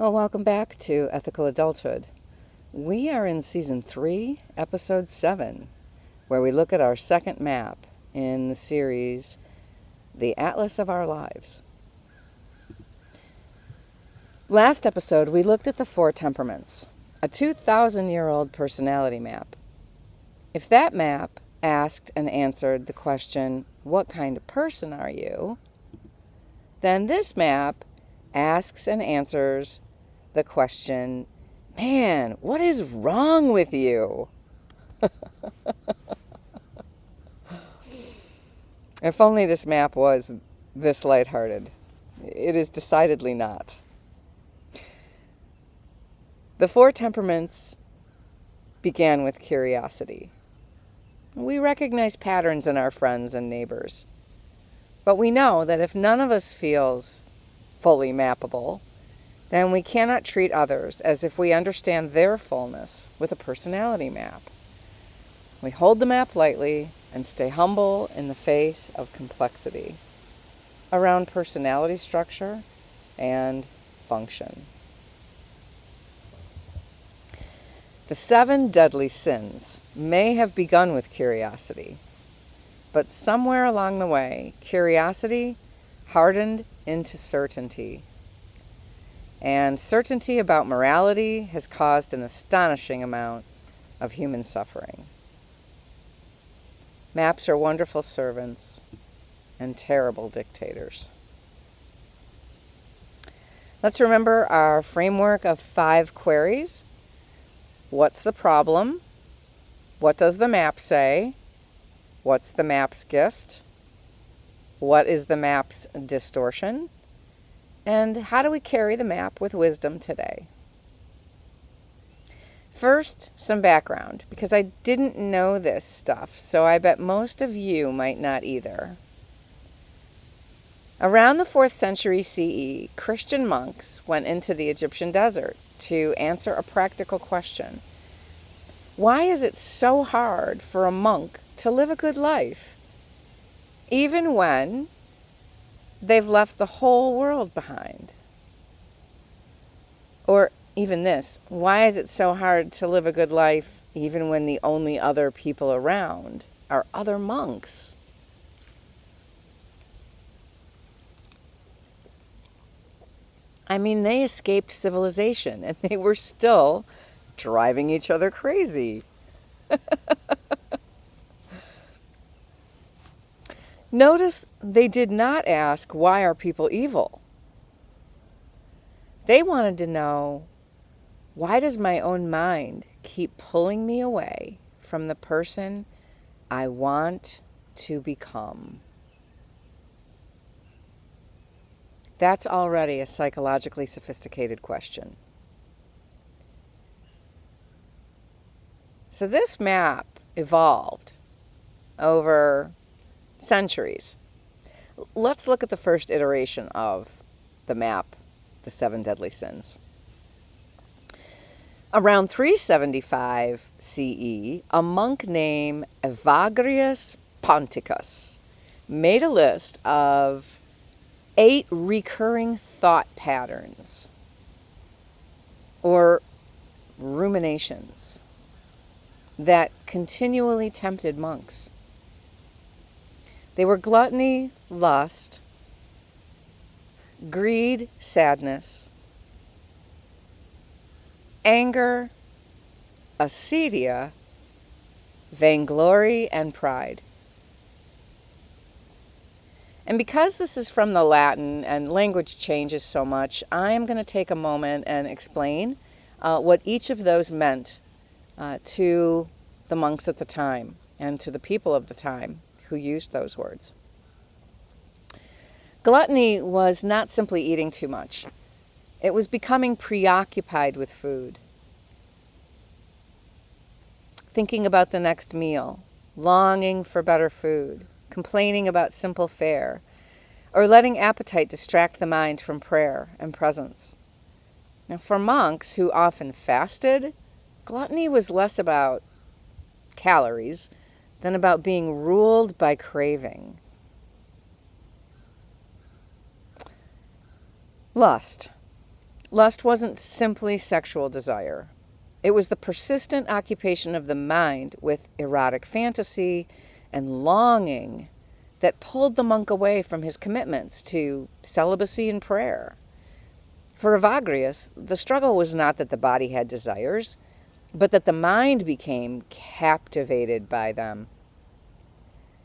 Well, welcome back to Ethical Adulthood. We are in Season 3, Episode 7, where we look at our second map in the series, The Atlas of Our Lives. Last episode, we looked at the 4 temperaments, a 2,000-year-old personality map. If that map asked and answered the question, what kind of person are you? Then this map asks and answers the question, man, what is wrong with you? If only this map was this lighthearted. It is decidedly not. The 4 temperaments began with curiosity. We recognize patterns in our friends and neighbors. But we know that if none of us feels fully mappable, then we cannot treat others as if we understand their fullness with a personality map. We hold the map lightly and stay humble in the face of complexity around personality structure and function. The 7 deadly sins may have begun with curiosity, but somewhere along the way, curiosity hardened into certainty. And certainty about morality has caused an astonishing amount of human suffering. Maps are wonderful servants and terrible dictators. Let's remember our framework of 5 queries. What's the problem? What does the map say? What's the map's gift? What is the map's distortion? And how do we carry the map with wisdom today? First, some background, because I didn't know this stuff, so I bet most of you might not either. Around the 4th century CE, Christian monks went into the Egyptian desert to answer a practical question. Why is it so hard for a monk to live a good life, even when they've left the whole world behind? Or even this, why is it so hard to live a good life even when the only other people around are other monks? I mean, they escaped civilization and they were still driving each other crazy. Notice they did not ask, why are people evil? They wanted to know, why does my own mind keep pulling me away from the person I want to become? That's already a psychologically sophisticated question. So this map evolved over centuries. Let's look at the first iteration of the map, the 7 deadly sins. Around 375 CE, a monk named Evagrius Ponticus made a list of 8 recurring thought patterns or ruminations that continually tempted monks. They were gluttony, lust, greed, sadness, anger, acedia, vainglory, and pride. And because this is from the Latin and language changes so much, I am going to take a moment and explain what each of those meant to the monks at the time and to the people of the time who used those words. Gluttony was not simply eating too much. It was becoming preoccupied with food, thinking about the next meal, longing for better food, complaining about simple fare, or letting appetite distract the mind from prayer and presence. Now, for monks who often fasted, gluttony was less about calories than about being ruled by craving. Lust. Lust wasn't simply sexual desire. It was the persistent occupation of the mind with erotic fantasy and longing that pulled the monk away from his commitments to celibacy and prayer. For Evagrius, the struggle was not that the body had desires, but that the mind became captivated by them,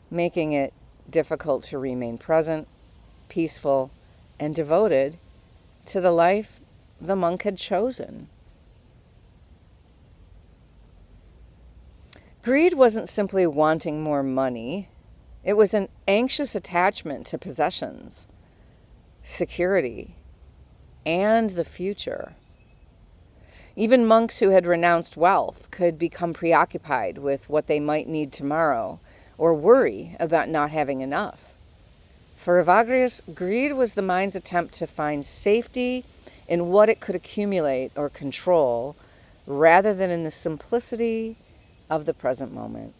making it difficult to remain present, peaceful, and devoted to the life the monk had chosen. Greed wasn't simply wanting more money. It was an anxious attachment to possessions, security, and the future. Even monks who had renounced wealth could become preoccupied with what they might need tomorrow or worry about not having enough. For Evagrius, greed was the mind's attempt to find safety in what it could accumulate or control rather than in the simplicity of the present moment.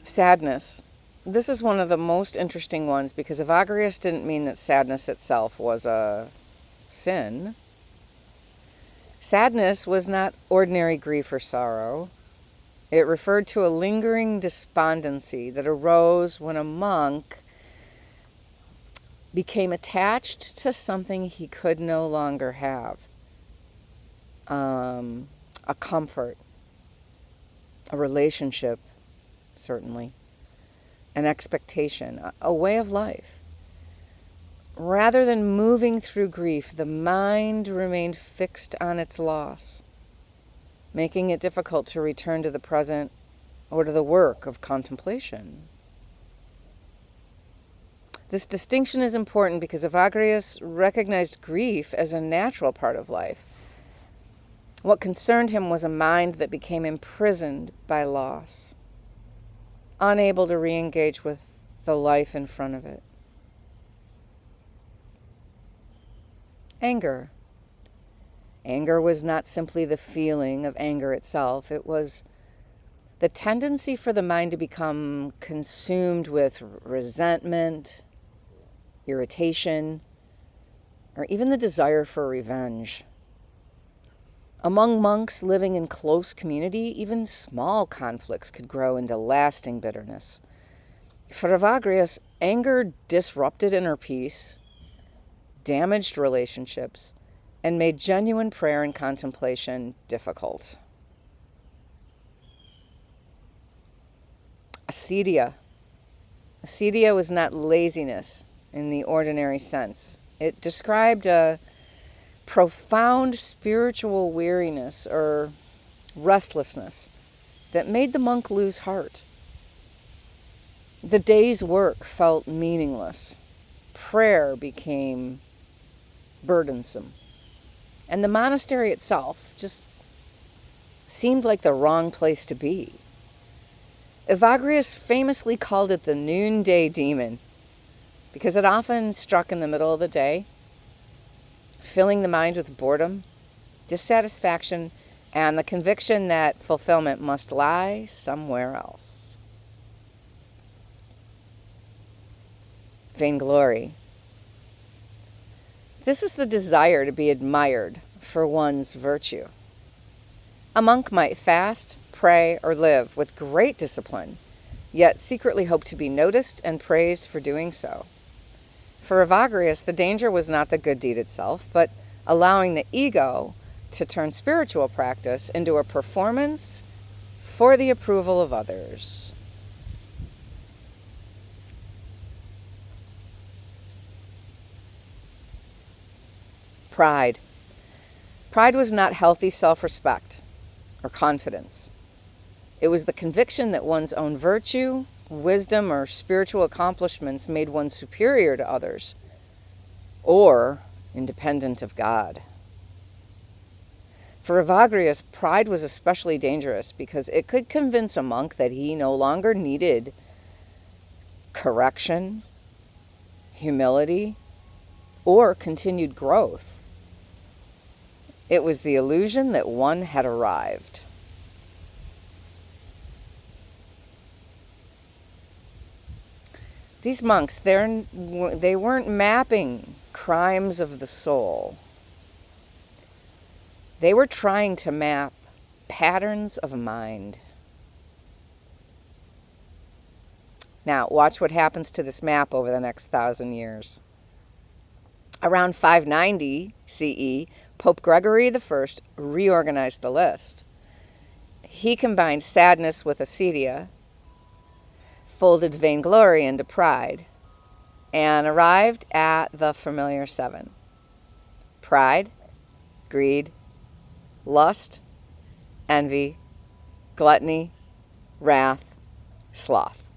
Sadness. This is one of the most interesting ones because Evagrius didn't mean that sadness itself was a sin. Sadness was not ordinary grief or sorrow. It referred to a lingering despondency that arose when a monk became attached to something he could no longer have. A comfort, a relationship, certainly, an expectation, a way of life. Rather than moving through grief, the mind remained fixed on its loss, making it difficult to return to the present or to the work of contemplation. This distinction is important because Evagrius recognized grief as a natural part of life. What concerned him was a mind that became imprisoned by loss, unable to re-engage with the life in front of it. Anger. Anger was not simply the feeling of anger itself. It was the tendency for the mind to become consumed with resentment, irritation, or even the desire for revenge. Among monks living in close community, even small conflicts could grow into lasting bitterness. For Evagrius, anger disrupted inner peace, damaged relationships, and made genuine prayer and contemplation difficult. Acedia. Acedia was not laziness in the ordinary sense. It described a profound spiritual weariness or restlessness that made the monk lose heart. The day's work felt meaningless. Prayer became burdensome. And the monastery itself just seemed like the wrong place to be. Evagrius famously called it the noonday demon because it often struck in the middle of the day, filling the mind with boredom, dissatisfaction, and the conviction that fulfillment must lie somewhere else. Vainglory. This is the desire to be admired for one's virtue. A monk might fast, pray, or live with great discipline, yet secretly hope to be noticed and praised for doing so. For Evagrius, the danger was not the good deed itself, but allowing the ego to turn spiritual practice into a performance for the approval of others. Pride. Pride was not healthy self-respect or confidence. It was the conviction that one's own virtue, wisdom, or spiritual accomplishments made one superior to others or independent of God. For Evagrius, pride was especially dangerous because it could convince a monk that he no longer needed correction, humility, or continued growth. It was the illusion that one had arrived. These monks, they weren't mapping crimes of the soul. They were trying to map patterns of mind. Now, watch what happens to this map over the next 1,000 years. Around 590 CE, Pope Gregory the reorganized the list. He combined sadness with acedia, folded vainglory into pride, and arrived at the familiar 7. Pride, greed, lust, envy, gluttony, wrath, sloth.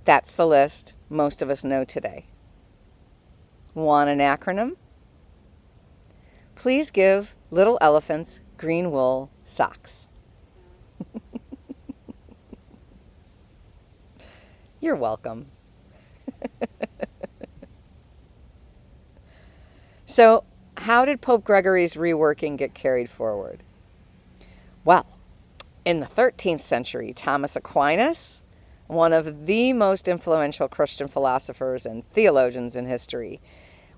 That's the list most of us know today. Want an acronym? Please give little elephants green wool socks. You're welcome. So, how did Pope Gregory's reworking get carried forward? Well, in the 13th century, Thomas Aquinas, one of the most influential Christian philosophers and theologians in history,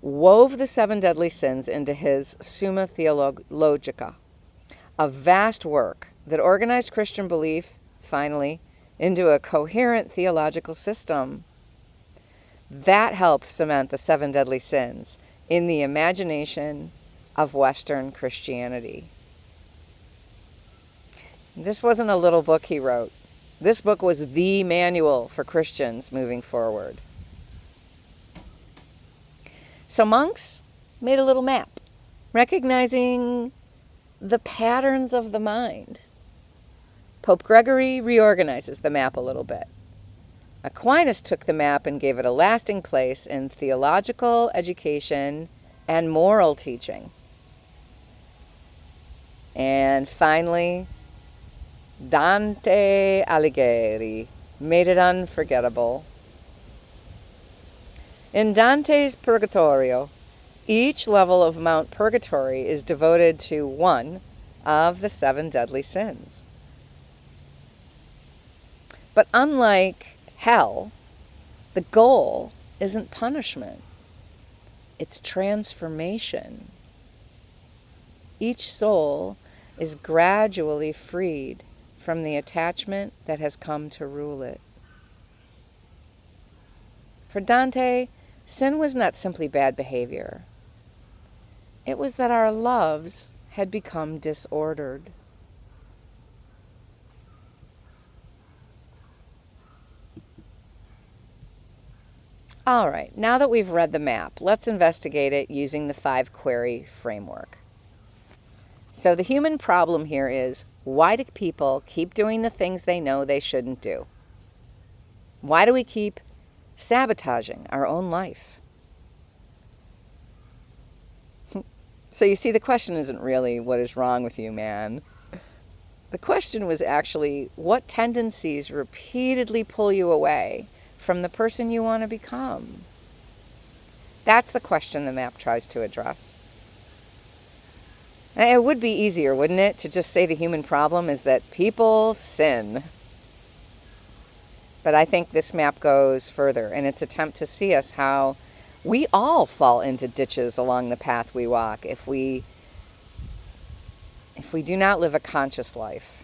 wove the 7 deadly sins into his Summa Theologica, a vast work that organized Christian belief, finally, into a coherent theological system. That helped cement the 7 deadly sins in the imagination of Western Christianity. This wasn't a little book he wrote. This book was the manual for Christians moving forward. So monks made a little map, recognizing the patterns of the mind. Pope Gregory reorganizes the map a little bit. Aquinas took the map and gave it a lasting place in theological education and moral teaching. And finally, Dante Alighieri made it unforgettable. In Dante's Purgatorio, each level of Mount Purgatory is devoted to one of the 7 deadly sins. But unlike hell, the goal isn't punishment. It's transformation. Each soul is gradually freed from the attachment that has come to rule it. For Dante, sin was not simply bad behavior. It was that our loves had become disordered. All right, now that we've read the map, let's investigate it using the 5-query framework. So the human problem here is, why do people keep doing the things they know they shouldn't do? Why do we keep sabotaging our own life? So you see, the question isn't really, what is wrong with you, man? The question was actually, what tendencies repeatedly pull you away from the person you want to become? That's the question the map tries to address. And it would be easier, wouldn't it, to just say the human problem is that people sin. But I think this map goes further in its attempt to see us how we all fall into ditches along the path we walk if we do not live a conscious life.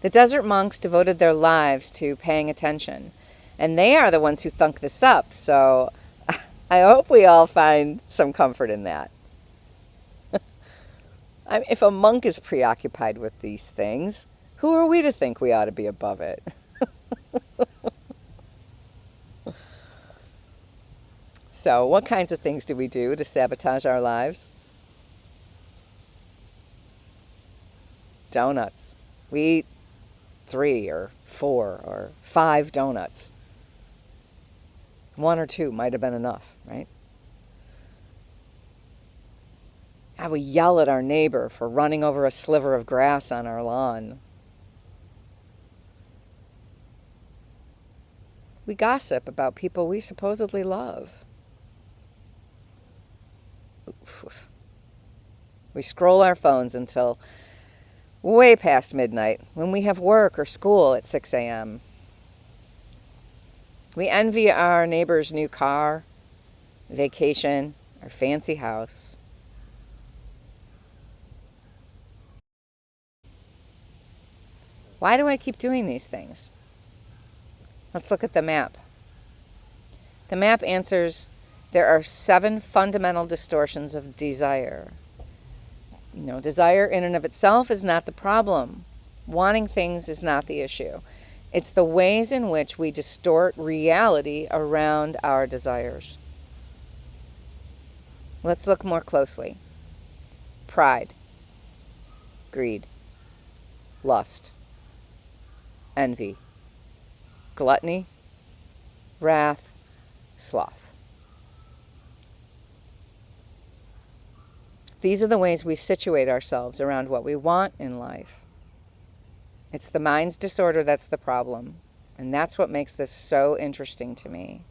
The desert monks devoted their lives to paying attention, and they are the ones who thunk this up, so I hope we all find some comfort in that. If a monk is preoccupied with these things, who are we to think we ought to be above it? So, what kinds of things do we do to sabotage our lives? Donuts. We eat 3 or 4 or 5 donuts. 1 or 2 might have been enough, right? We yell at our neighbor for running over a sliver of grass on our lawn. We gossip about people we supposedly love. We scroll our phones until way past midnight when we have work or school at 6 a.m. We envy our neighbor's new car, vacation, or fancy house. Why do I keep doing these things? Let's look at the map. The map answers there are 7 fundamental distortions of desire. Desire in and of itself is not the problem. Wanting things is not the issue. It's the ways in which we distort reality around our desires. Let's look more closely. Pride, greed, lust, envy, gluttony, wrath, sloth. These are the ways we situate ourselves around what we want in life. It's the mind's disorder that's the problem, and that's what makes this so interesting to me.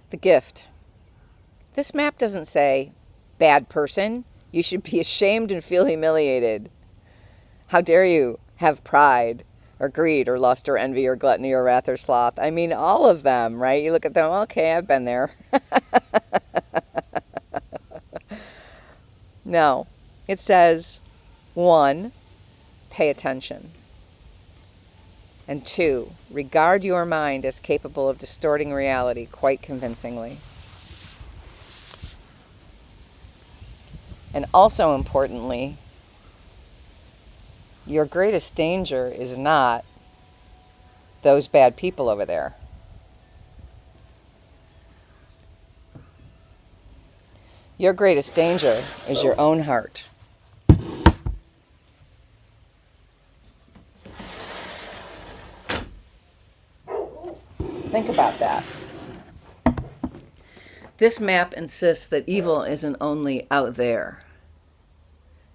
The gift. This map doesn't say, bad person, you should be ashamed and feel humiliated. How dare you have pride or greed or lust or envy or gluttony or wrath or sloth. I mean, all of them, right? You look at them, okay, I've been there. No, it says, 1, pay attention. And 2, regard your mind as capable of distorting reality quite convincingly. And also importantly, your greatest danger is not those bad people over there. Your greatest danger is your own heart. Think about that. This map insists that evil isn't only out there.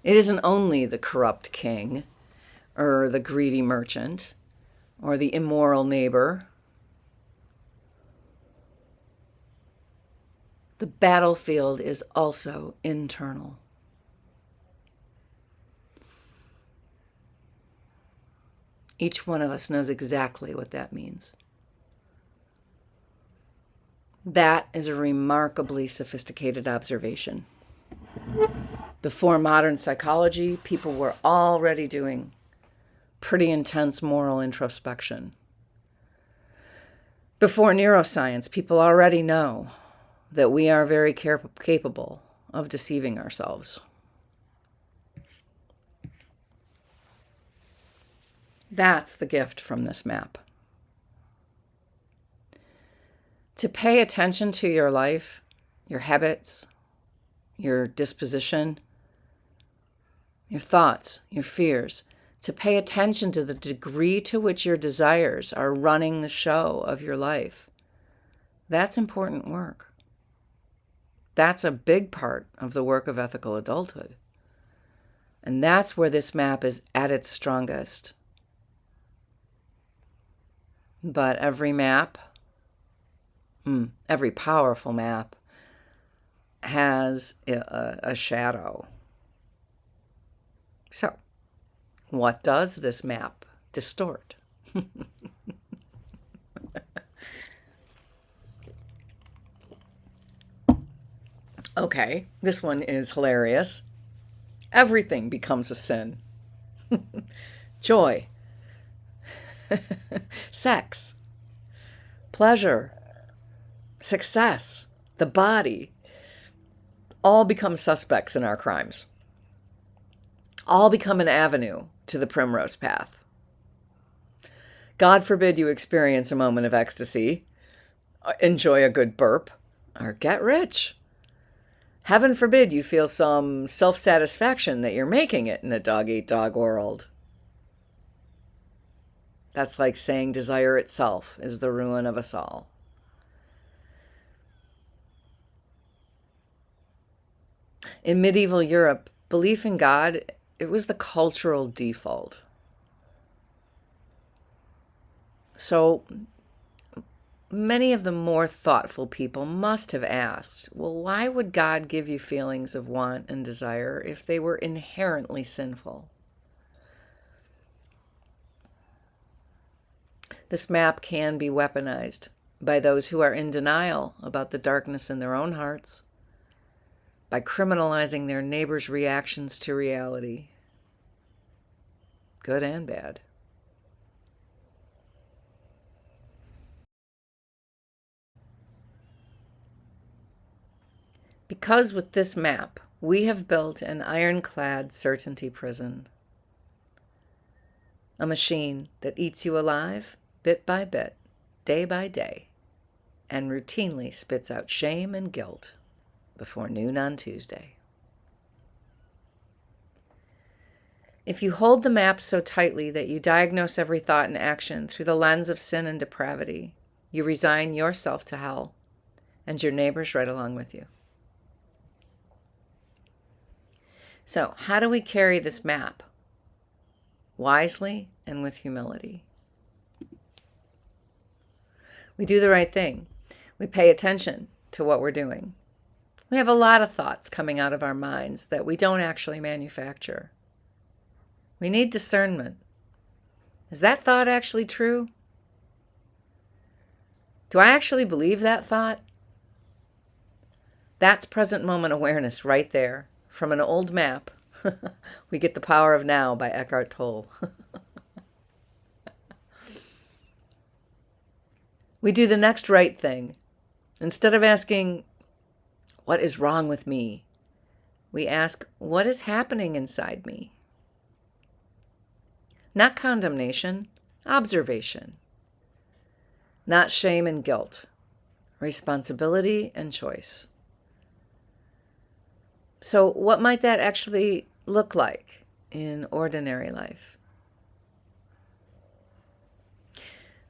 It isn't only the corrupt king, or the greedy merchant, or the immoral neighbor. The battlefield is also internal. Each one of us knows exactly what that means. That is a remarkably sophisticated observation. Before modern psychology, people were already doing pretty intense moral introspection. Before neuroscience, people already know that we are very capable of deceiving ourselves. That's the gift from this map. To pay attention to your life, your habits, your disposition, your thoughts, your fears, to pay attention to the degree to which your desires are running the show of your life. That's important work. That's a big part of the work of ethical adulthood. And that's where this map is at its strongest. But every map, every powerful map, has a shadow. So, what does this map distort? Okay, this one is hilarious. Everything becomes a sin. Joy, sex, pleasure, success, the body, all become suspects in our crimes. All become an avenue to the primrose path. God forbid you experience a moment of ecstasy, enjoy a good burp, or get rich. Heaven forbid you feel some self-satisfaction that you're making it in a dog-eat-dog world. That's like saying desire itself is the ruin of us all. In medieval Europe, belief in God, it was the cultural default. So many of the more thoughtful people must have asked, well, why would God give you feelings of want and desire if they were inherently sinful? This map can be weaponized by those who are in denial about the darkness in their own hearts, by criminalizing their neighbors' reactions to reality, good and bad. Because with this map, we have built an ironclad certainty prison, a machine that eats you alive bit by bit, day by day, and routinely spits out shame and guilt before noon on Tuesday. If you hold the map so tightly that you diagnose every thought and action through the lens of sin and depravity, you resign yourself to hell, and your neighbors right along with you. So, how do we carry this map? Wisely and with humility. We do the right thing. We pay attention to what we're doing. We have a lot of thoughts coming out of our minds that we don't actually manufacture. We need discernment. Is that thought actually true? Do I actually believe that thought? That's present moment awareness right there. From an old map, we get The Power of Now by Eckhart Tolle. We do the next right thing. Instead of asking, what is wrong with me? We ask, what is happening inside me? Not condemnation, observation. Not shame and guilt, responsibility and choice. So what might that actually look like in ordinary life?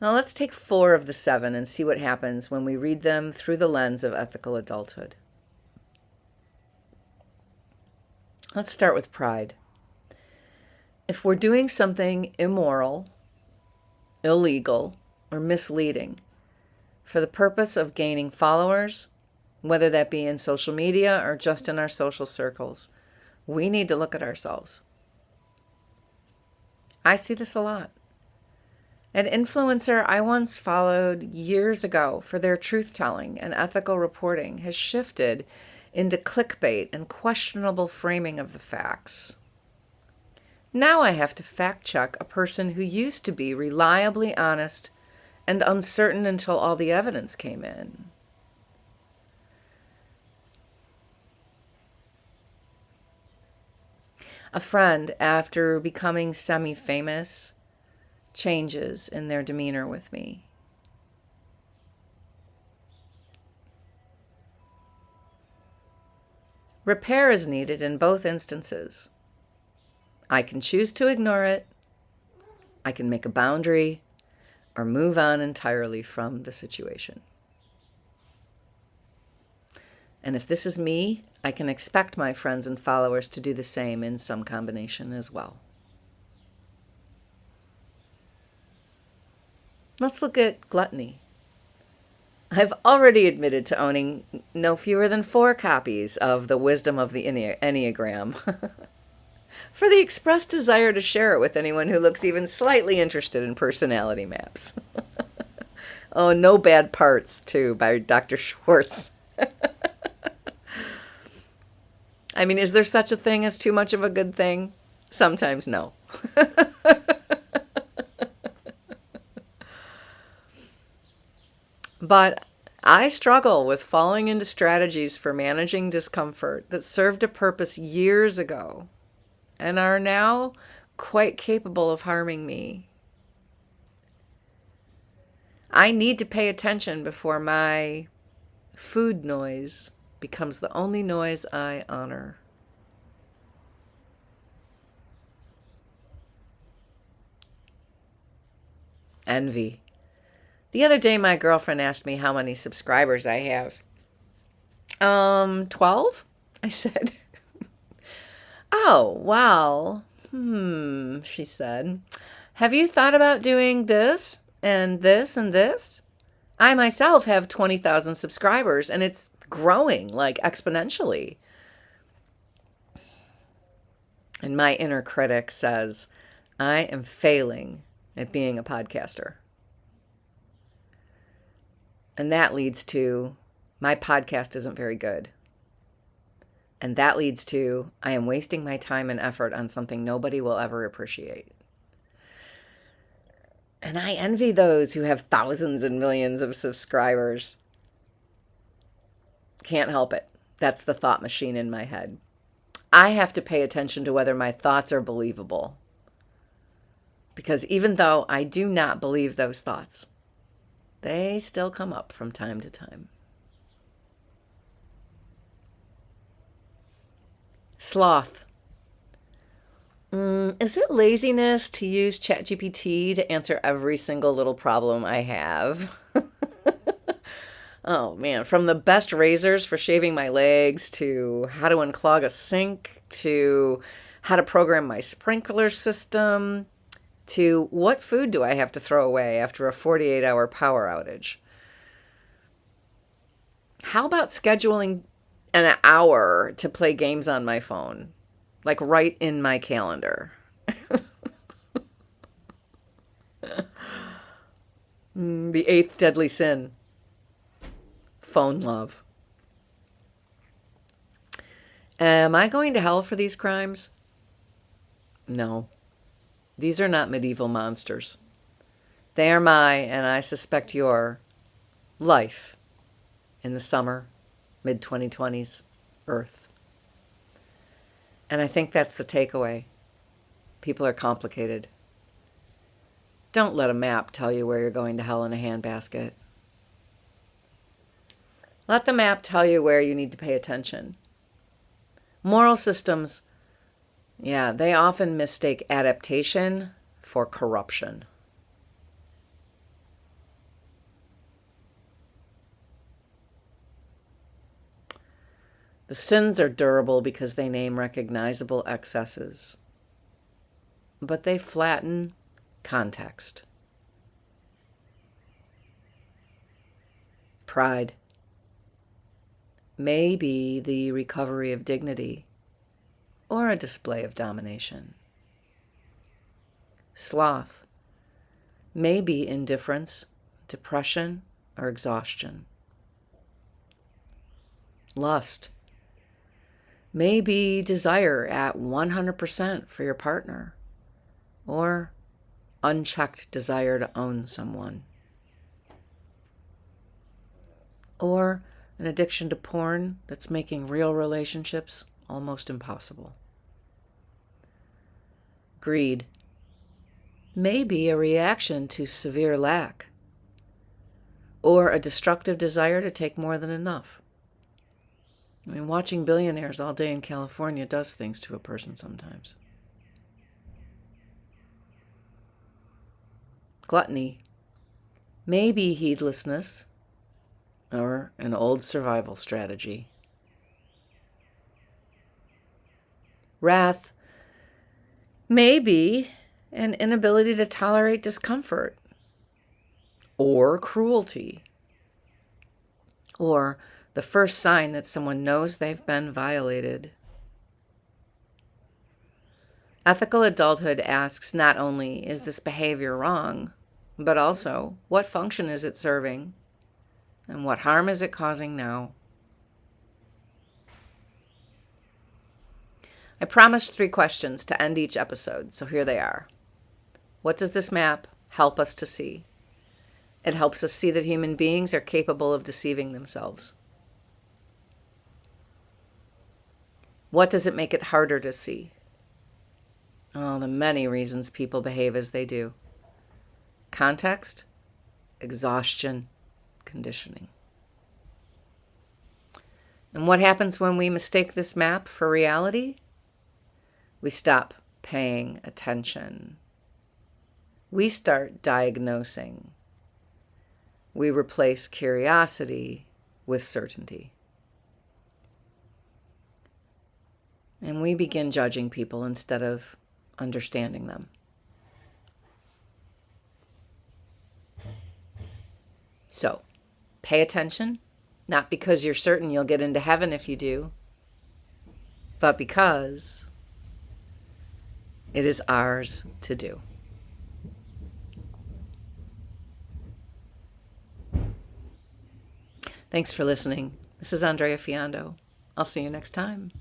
Now let's take 4 of the 7 and see what happens when we read them through the lens of ethical adulthood. Let's start with pride. If we're doing something immoral, illegal, or misleading for the purpose of gaining followers, whether that be in social media or just in our social circles, we need to look at ourselves. I see this a lot. An influencer I once followed years ago for their truth-telling and ethical reporting has shifted into clickbait and questionable framing of the facts. Now I have to fact-check a person who used to be reliably honest and uncertain until all the evidence came in. A friend, after becoming semi-famous, changes in their demeanor with me. Repair is needed in both instances. I can choose to ignore it, I can make a boundary, or move on entirely from the situation. And if this is me, I can expect my friends and followers to do the same in some combination as well. Let's look at gluttony. I've already admitted to owning no fewer than 4 copies of The Wisdom of the Enneagram for the express desire to share it with anyone who looks even slightly interested in personality maps. Oh, No Bad Parts, too, by Dr. Schwartz. I mean, is there such a thing as too much of a good thing? Sometimes no. But I struggle with falling into strategies for managing discomfort that served a purpose years ago and are now quite capable of harming me. I need to pay attention before my food noise becomes the only noise I honor. Envy. The other day, my girlfriend asked me how many subscribers I have. 12? I said. Oh, wow. She said. Have you thought about doing this and this and this? I myself have 20,000 subscribers, and it's growing like exponentially. And my inner critic says, I am failing at being a podcaster. And that leads to, my podcast isn't very good. And that leads to, I am wasting my time and effort on something nobody will ever appreciate. And I envy those who have thousands and millions of subscribers. Can't help it. That's the thought machine in my head. I have to pay attention to whether my thoughts are believable. Because even though I do not believe those thoughts, they still come up from time to time. Sloth. Is it laziness to use ChatGPT to answer every single little problem I have? Oh man, from the best razors for shaving my legs to how to unclog a sink to how to program my sprinkler system to what food do I have to throw away after a 48-hour power outage? How about scheduling an hour to play games on my phone? Like right in my calendar. The eighth deadly sin. Phone love. Am I going to hell for these crimes? No. These are not medieval monsters. They are my, and I suspect your, life in the summer, mid-2020s, Earth. And I think that's the takeaway. People are complicated. Don't let a map tell you where you're going to hell in a handbasket. Let the map tell you where you need to pay attention. Moral systems, they often mistake adaptation for corruption. The sins are durable because they name recognizable excesses, but they flatten context. Pride may be the recovery of dignity or a display of domination. Sloth may be indifference, depression, or exhaustion. Lust may be desire at 100% for your partner, or unchecked desire to own someone, or an addiction to porn that's making real relationships almost impossible. Greed may be a reaction to severe lack, or a destructive desire to take more than enough. I mean, watching billionaires all day in California does things to a person sometimes. Gluttony may be heedlessness or an old survival strategy. Wrath may be an inability to tolerate discomfort or cruelty, or the first sign that someone knows they've been violated. Ethical adulthood asks not only, is this behavior wrong, but also, what function is it serving? And what harm is it causing now? I promised 3 questions to end each episode, so here they are. What does this map help us to see? It helps us see that human beings are capable of deceiving themselves. What does it make it harder to see? Oh, the many reasons people behave as they do. Context, exhaustion, conditioning. And what happens when we mistake this map for reality? We stop paying attention. We start diagnosing. We replace curiosity with certainty. And we begin judging people instead of understanding them. So, Pay attention, not because you're certain you'll get into heaven if you do, but because it is ours to do. Thanks for listening. This is Andrea Fiondo. I'll see you next time.